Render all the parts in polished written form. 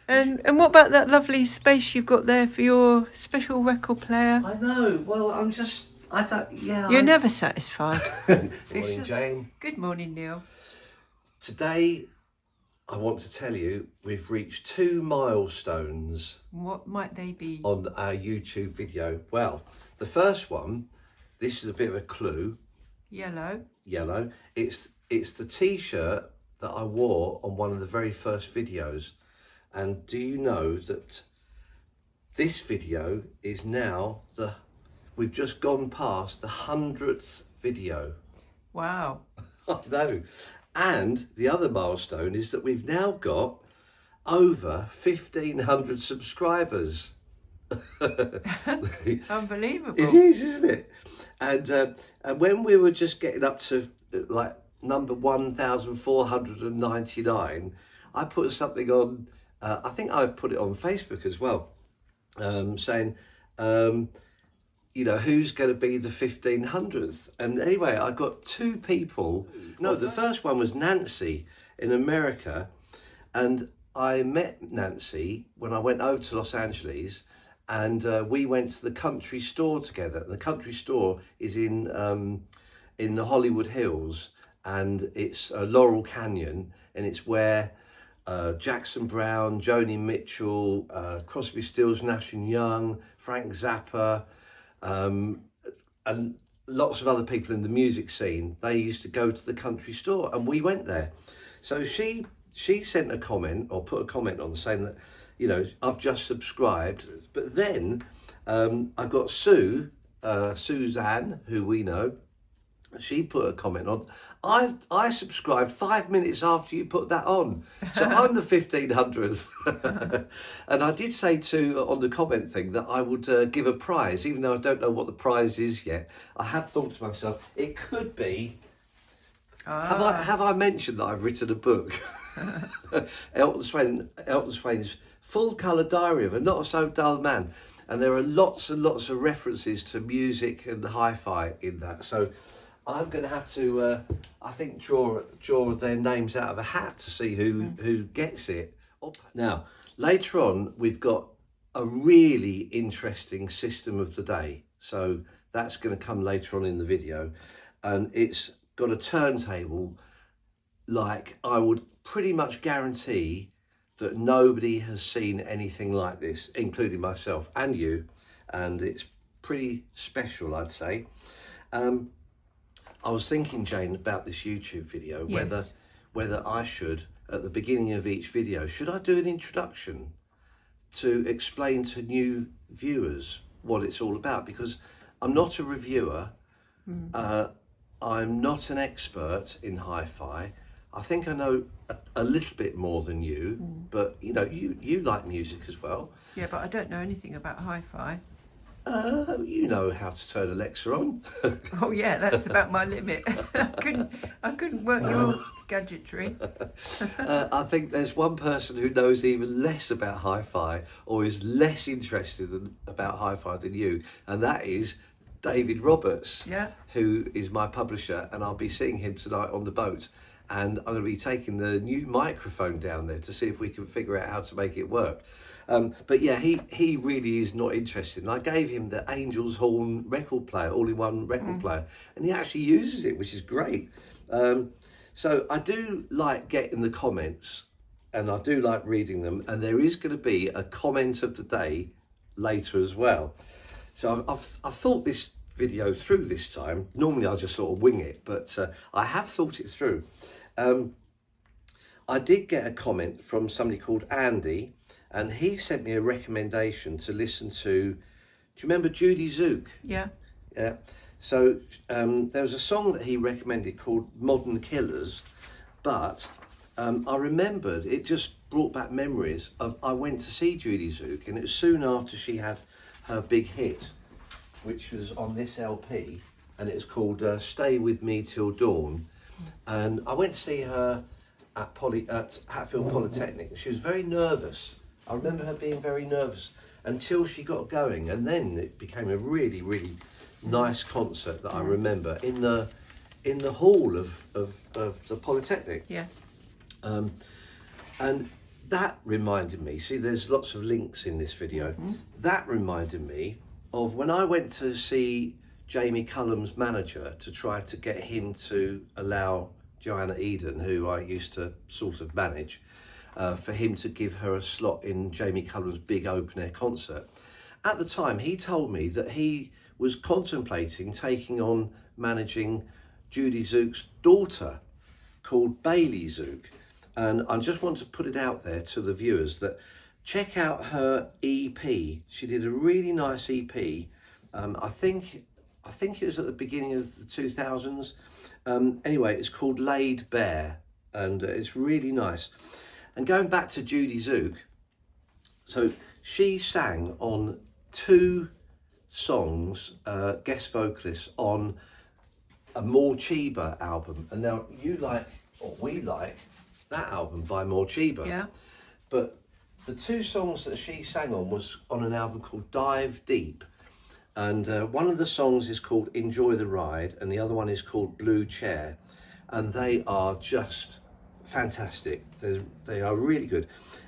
And what about that lovely space you've got there for your special record player? I know. Well, I don't. Yeah. You're never satisfied. Morning, Jane. Good morning, Neil. Today, I want to tell you we've reached 2 milestones. What might they be? On our YouTube video. Well, the first one, this is a bit of a clue. Yellow. Yellow. It's the T-shirt that I wore on one of the very first videos. And do you know that this video is now we've just gone past the 100th video. Wow. I know. And the other milestone is that we've now got over 1,500 subscribers. Unbelievable. It is, isn't it? And when we were just getting up to like number 1,499, I put something on, I think I put it on Facebook as well, saying, you know, who's going to be the 1,500th? And anyway, I got 2 people. No, the first one was Nancy in America. And I met Nancy when I went over to Los Angeles, and we went to the country store together. The country store is in the Hollywood Hills, and it's Laurel Canyon, and it's where Jackson Browne, Joni Mitchell, Crosby, Stills, Nash and Young, Frank Zappa, and lots of other people in the music scene, they used to go to the country store, and we went there. So she sent a comment, or put a comment on, saying that, you know, I've just subscribed. But then I got Suzanne, who we know. She put a comment on. I subscribed 5 minutes after you put that on, so I'm the 1,500th. And I did say on the comment thing that I would give a prize, even though I don't know what the prize is yet. I have thought to myself, it could be. Have I mentioned that I've written a book? Elton Swain's Full Colour Diary of a Not So Dull Man, and there are lots and lots of references to music and hi-fi in that. So I'm going to have to, I think, draw their names out of a hat to see who gets it. Now, later on, we've got a really interesting system of the day. So that's going to come later on in the video. And it's got a turntable, like I would pretty much guarantee that nobody has seen anything like this, including myself and you. And it's pretty special, I'd say. I was thinking, Jane, about this YouTube video, yes, whether I should, at the beginning of each video, should I do an introduction to explain to new viewers what it's all about? Because I'm not a reviewer, I'm not an expert in hi-fi. I think I know a little bit more than you, but you know, you like music as well. Yeah, but I don't know anything about hi-fi. You know how to turn Alexa on. Oh yeah, that's about my limit. I couldn't work your gadgetry. I think there's one person who knows even less about hi-fi, or is less interested about hi-fi than you, and that is David Roberts, who is my publisher, and I'll be seeing him tonight on the boat. And I'm going to be taking the new microphone down there to see if we can figure out how to make it work. But yeah, he really is not interested. And I gave him the Angel's Horn record player, all-in-one record player, and he actually uses it, which is great. So I do like getting the comments, and I do like reading them. And there is going to be a comment of the day later as well. So I've thought this video through this time. Normally I just sort of wing it, but I have thought it through. I did get a comment from somebody called Andy, and he sent me a recommendation to listen to, do you remember Judie Tzuke? Yeah. Yeah. So there was a song that he recommended called Modern Killers, but I remembered, it just brought back memories of, I went to see Judie Tzuke, and it was soon after she had her big hit, which was on this LP, and it was called Stay With Me Till Dawn. And I went to see her at Hatfield Polytechnic. She was very nervous. I remember her being very nervous until she got going, and then it became a really, really nice concert that I remember in the hall of the Polytechnic. Yeah. And that reminded me, see, there's lots of links in this video. That reminded me of when I went to see Jamie Cullum's manager to try to get him to allow Joanna Eden, who I used to sort of manage, for him to give her a slot in Jamie Cullum's big open air concert. At the time, he told me that he was contemplating taking on managing Judie Tzuke's daughter, called Bailey Tzuke. And I just want to put it out there to the viewers that check out her EP. She did a really nice EP. I think it was at the beginning of the 2000s. Anyway, it's called Laid Bare, and it's really nice. And going back to Judie Tzuke, so she sang on 2 songs, guest vocalists on a Morcheeba album. And now you like, or we like, that album by Morcheeba. Yeah. But the 2 songs that she sang on was on an album called Dive Deep. And one of the songs is called Enjoy the Ride, and the other one is called Blue Chair. And they are just fantastic. They are really good.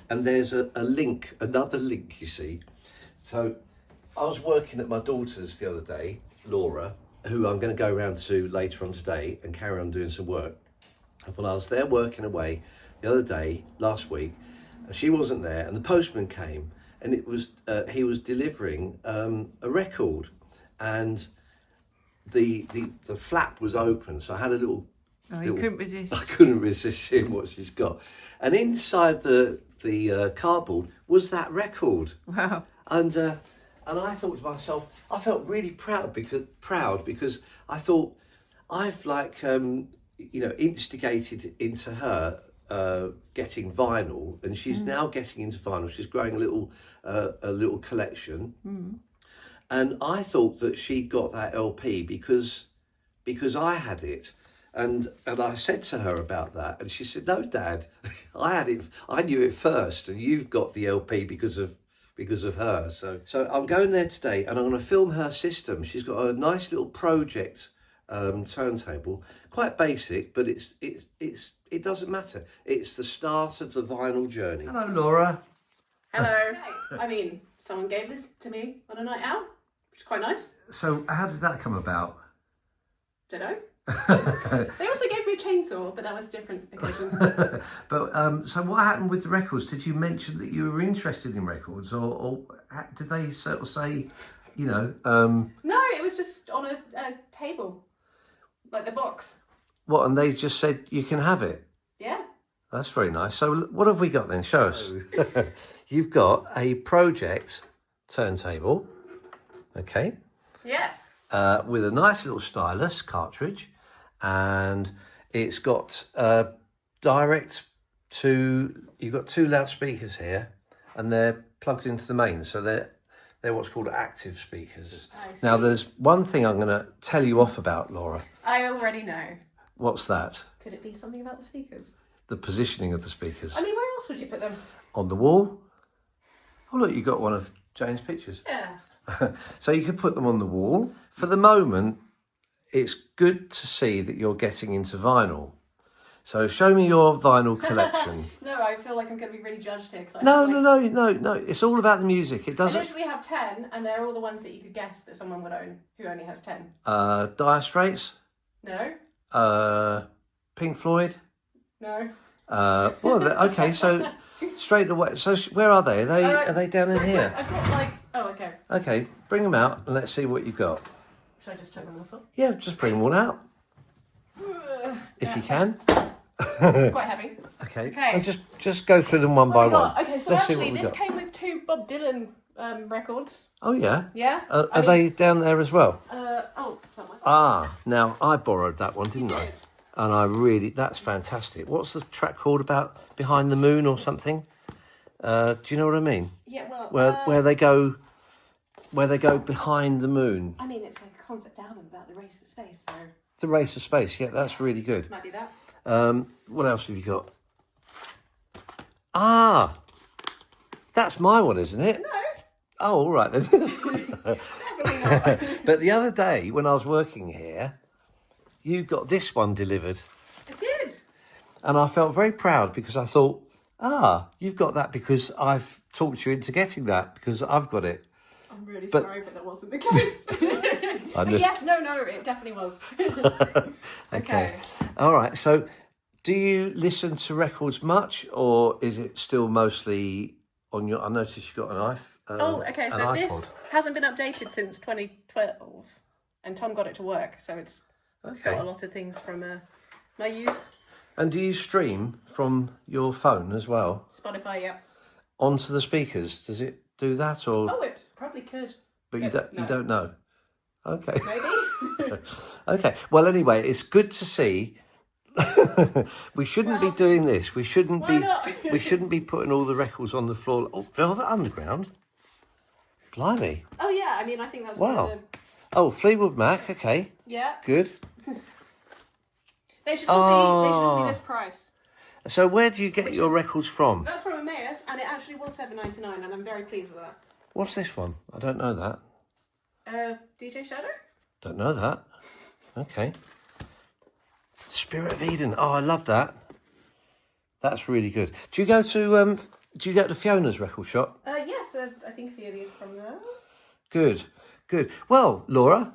And there's a link, another link, you see. So I was working at my daughter's the other day, Laura, who I'm going to go around to later on today and carry on doing some work. But I was there working away the other day, last week, and she wasn't there, and the postman came, and it was he was delivering a record, and the flap was open, so I had a little. Oh, you couldn't resist. I couldn't resist seeing what she's got, and inside the cardboard was that record. Wow. And I thought to myself, I felt really proud because I thought I've instigated into her getting vinyl, and she's now getting into vinyl. She's growing a little collection, and I thought that she got that LP because I had it, and I said to her about that, and she said, "No, Dad, I had it. I knew it first, and you've got the LP because of her." So I'm going there today, and I'm going to film her system. She's got a nice little project turntable, quite basic, but it doesn't matter. It's the start of the vinyl journey. Hello, Laura. Hello. I mean, someone gave this to me on a night out, which is quite nice. So how did that come about? Don't know. They also gave me a chainsaw, but that was a different occasion. But so what happened with the records? Did you mention that you were interested in records, or did they sort of say, No, it was just on a table, like the box. What? And they just said you can have it. Yeah. That's very nice. So what have we got then? Show us. You've got a project turntable. Okay. Yes. With a nice little stylus cartridge, and it's got direct to. You've got 2 loudspeakers here, and they're plugged into the mains, so they're what's called active speakers. Now, there's one thing I'm going to tell you off about, Laura. I already know. What's that? Could it be something about the speakers? The positioning of the speakers. I mean, where else would you put them? On the wall. Oh, look, you got one of Jane's pictures. Yeah. So you could put them on the wall. For the moment, it's good to see that you're getting into vinyl. So show me your vinyl collection. No, I feel like I'm going to be really judged here. No. It's all about the music. It doesn't. I literally have 10, and they're all the ones that you could guess that someone would own who only has 10. Dire Straits. No. Pink Floyd. No. Okay. So straight away. So where are they? Are they down in here? I've got Oh, okay. Okay, bring them out and let's see what you've got. Should I just chuck them off? Yeah, just bring them all out. If you can. Quite heavy. Okay. And just go through them one by one. Okay, so let's actually this came with 2 Bob Dylan records. Oh yeah? Yeah. Are they down there as well? Somewhere. Now I borrowed that one, didn't I? And that's fantastic. What's the track called about Behind the Moon or something? Do you know what I mean? Yeah, well... Where they go behind the moon. I mean, it's like a concept album about the race of space, so... The race of space, yeah, that's really good. Might be that. What else have you got? That's my one, isn't it? No. Oh, all right then. Definitely not. But the other day, when I was working here, you got this one delivered. I did. And I felt very proud because I thought, You've got that because I've talked you into getting that because I've got it. I'm really sorry, but that wasn't the case. But yes, no, it definitely was. Okay. All right. So, do you listen to records much, or is it still mostly on your? I noticed you got an So iPod. this hasn't been updated since 2012, and Tom got it to work, so it's got a lot of things from my youth. And do you stream from your phone as well Spotify, yeah. onto the speakers? Does it do that, or? Oh, it probably could. But you don't know. Okay. Maybe. Okay. Well, anyway, it's good to see. We shouldn't be doing this. We shouldn't Why not? We shouldn't be putting all the records on the floor. Oh, Velvet Underground. Blimey. Oh yeah, I mean, I think that's Wow. one of the... Oh, Fleetwood Mac. Okay. Yeah. Good. They shouldn't be this price. So, where do you get your records from? That's from Emmaus, and it actually was $7.99, and I'm very pleased with that. What's this one? I don't know that. DJ Shadow? Don't know that. Okay. Spirit of Eden. Oh, I love that. That's really good. Do you go to Fiona's record shop? Yes, I think a few of these from there. Good. Well, Laura,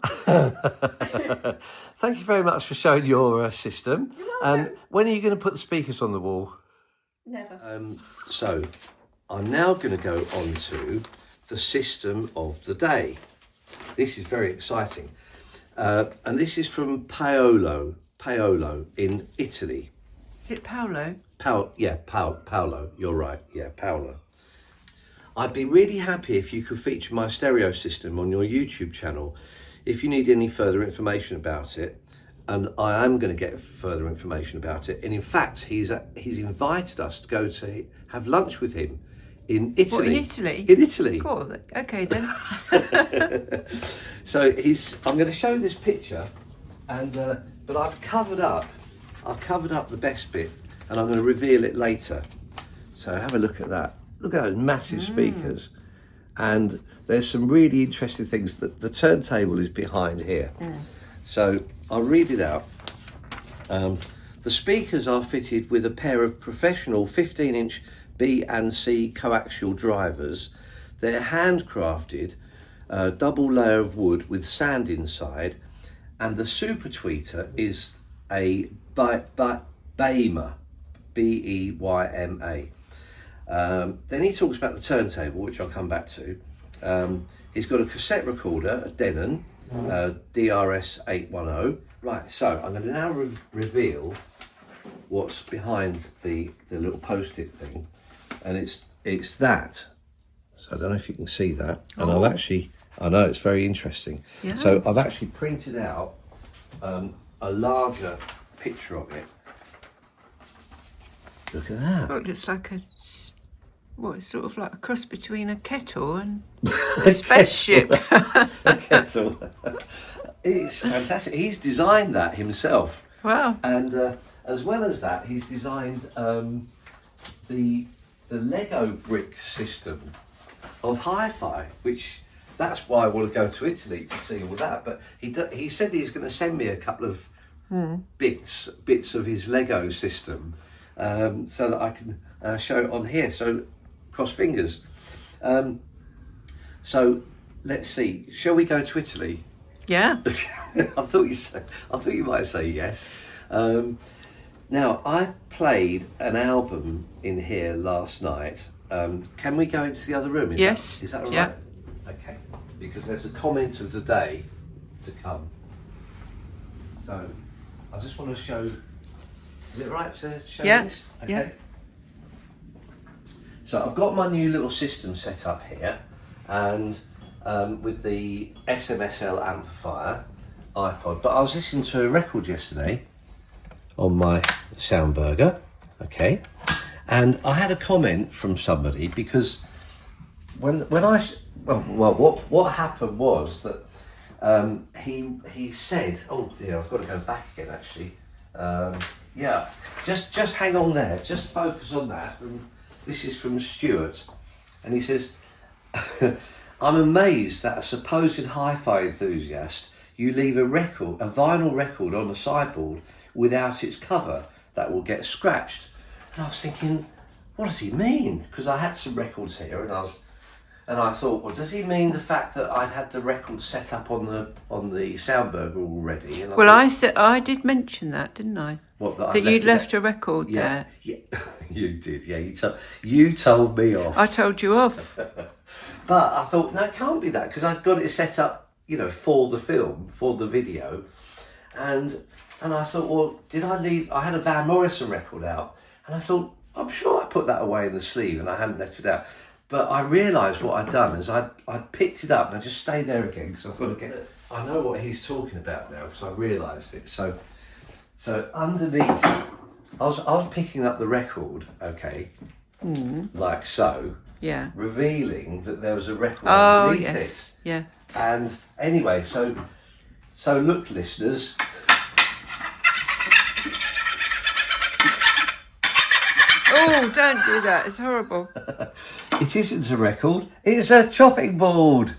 thank you very much for showing your system. You're welcome. And when are you going to put the speakers on the wall? Never. So, I'm now going to go on to the system of the day. This is very exciting. And this is from Paolo in Italy. Is it Paolo? Paolo, you're right. Yeah, Paolo. I'd be really happy if you could feature my stereo system on your YouTube channel if you need any further information about it. And I am going to get further information about it. And in fact, he's invited us to go to have lunch with him in Italy. What, in Italy? In Italy. Cool. Okay then. So I'm going to show this picture, and but I've covered up the best bit, and I'm going to reveal it later. So have a look at that. Look at those massive speakers, and there's some really interesting things. That the turntable is behind here. So I'll read it out. The speakers are fitted with a pair of professional 15-inch B and C coaxial drivers. They're handcrafted, double layer of wood with sand inside, and the super tweeter is a Beyma, Beyma. Then he talks about the turntable, which I'll come back to. He's got a cassette recorder, a Denon, DRS 810. Right, so I'm going to now reveal what's behind the little post-it thing, and it's that. So I don't know if you can see that, and I know it's very interesting. Yeah. So I've actually printed out a larger picture of it. Look at that. Oh, it looks like it's sort of like a cross between a kettle and a spaceship. A kettle. It's fantastic. He's designed that himself. Wow. And as well as that, he's designed the Lego brick system of HiFi, which that's why I want to go to Italy to see all that. But he said he's going to send me a couple of bits of his Lego system so that I can show it on here. So cross fingers. So let's see. Shall we go to Italy? Yeah. I thought you might say yes. Now I played an album in here last night. Can we go into the other room? Yes. Is that all right? Yeah. Okay. Because there's a comment of the day to come. So I just want to show. Is it right to show this? Okay. Yeah. So I've got my new little system set up here, and with the SMSL amplifier iPod. But I was listening to a record yesterday on my Soundburger, okay, and I had a comment from somebody because what happened was that he said, oh dear, I've got to go back again actually. Yeah, just hang on there, just focus on that. And this is from Stuart, and he says, I'm amazed that a supposed hi-fi enthusiast, you leave a vinyl record on the sideboard without its cover that will get scratched. And I was thinking, what does he mean? Because I had some records here, and I thought, well, does he mean the fact that I'd had the record set up on the Soundburger already? And Well, I did mention that, didn't I? what, That you'd left a record there. Yeah, you did. Yeah, you told me off. I told you off. But I thought, no, it can't be that, because I'd got it set up, for the film, for the video, and I thought, well, did I leave? I had a Van Morrison record out, and I thought, I'm sure I put that away in the sleeve, and I hadn't left it out. But I realised what I'd done is I'd picked it up, and I just stayed there again because I've got to get it. I know what he's talking about now because I realised it. So underneath, I was picking up the record, okay, like so. Yeah. Revealing that there was a record Oh, underneath yes. it. Yeah. And anyway, so look, listeners. Oh, don't do that. It's horrible. It isn't a record. It's a chopping board.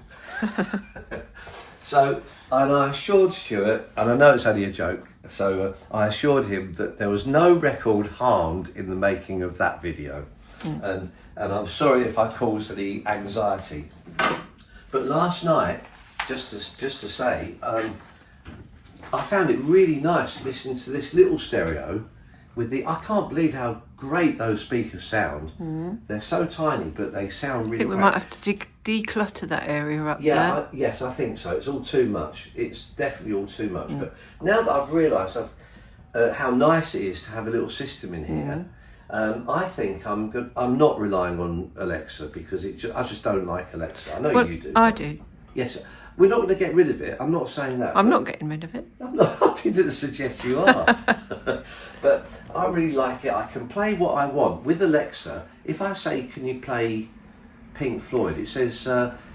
So, and I assured Stuart, and I know it's only a joke, so I assured him that there was no record harmed in the making of that video. And I'm sorry if I caused any anxiety. But last night, just to say, I found it really nice listening to this little stereo with I can't believe how great those speakers sound. They're so tiny, but they sound really I think we great. might have to declutter that area up there. Yes, I think so. It's all too much. It's definitely all too much. But now that I've realised how nice it is to have a little system in here, I think I'm good. I'm not relying on Alexa because I just don't like Alexa. I know you do. I do. Yes, we're not going to get rid of it. I'm not saying that. I'm not getting rid of it. I didn't suggest you are. But I really like it. I can play what I want. With Alexa, if I say, can you play Pink Floyd, it says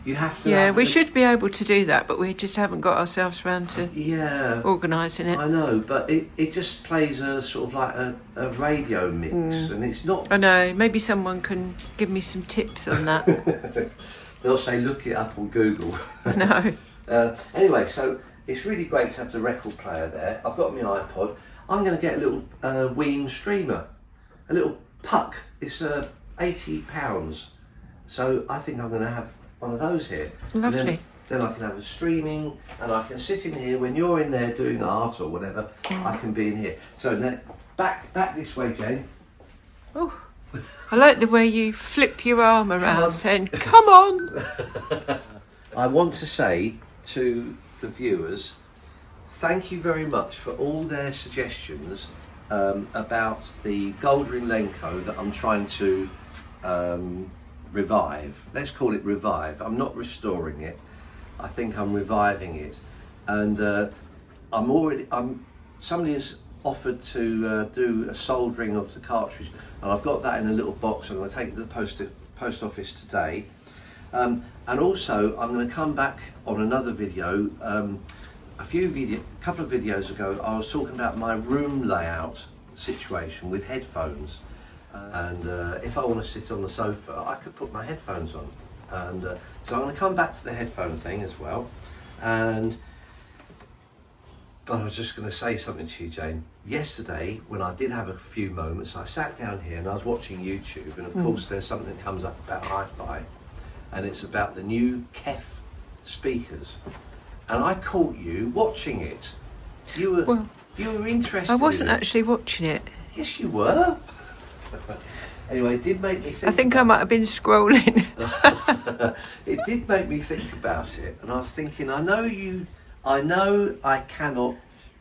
you have to... Yeah, we should be able to do that, but we just haven't got ourselves around to organising it. I know, but it just plays a sort of like a radio mix, and it's not... I know, maybe someone can give me some tips on that. They'll say, look it up on Google. No. Anyway, so it's really great to have the record player there. I've got my iPod. I'm going to get a little Weem streamer, a little puck. It's £80. So I think I'm going to have one of those here. Lovely. Then I can have a streaming, and I can sit in here when you're in there doing art or whatever. I can be in here. So now, back this way, Jane. Oh, I like the way you flip your arm around saying, come on. I want to say to the viewers, thank you very much for all their suggestions about the gold ring Lenko that I'm trying to revive. Let's call it revive. I'm not restoring it. I think I'm reviving it. And somebody has offered to do a soldering of the cartridge, and I've got that in a little box. I'm going to take it to the post office today. And also I'm going to come back on another video. A couple of videos ago, I was talking about my room layout situation with headphones, and if I want to sit on the sofa, I could put my headphones on, and so I'm going to come back to the headphone thing as well. But I was just going to say something to you, Jane. Yesterday, when I did have a few moments, I sat down here and I was watching YouTube, and of course there's something that comes up about HiFi, and it's about the new Kef speakers. And I caught you watching it. You were interested. I wasn't in it. actually watching it. Yes, you were. Anyway, it did make me think. I think I might have been scrolling. It did make me think about it, and I was thinking, I know I cannot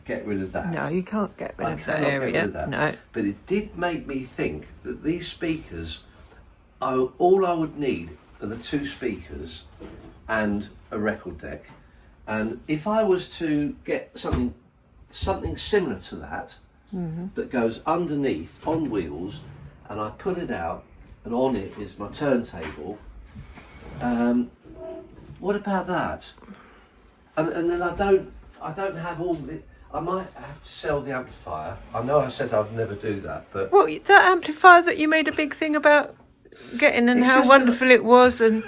get rid of that. No, you can't get rid I of that cannot area. get rid of that. No. But it did make me think that these speakers, all I would need are the two speakers and a record deck. And if I was to get something similar to that, that goes underneath on wheels, and I put it out, and on it is my turntable, what about that? And then I don't have all the. I might have to sell the amplifier. I know I said I'd never do that, but Well, that amplifier that you made a big thing about getting, and It's how just wonderful it was, and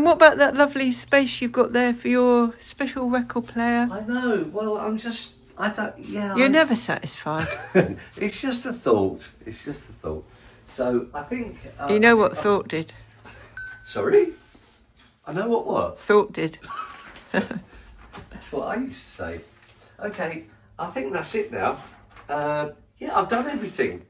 what about that lovely space you've got there for your special record player? I know. Well, You're You're never satisfied. It's just a thought. It's just a thought. So I think... You know what Thought did? Sorry? I know what? Thought did. That's what I used to say. Okay, I think that's it now. Yeah, I've done everything.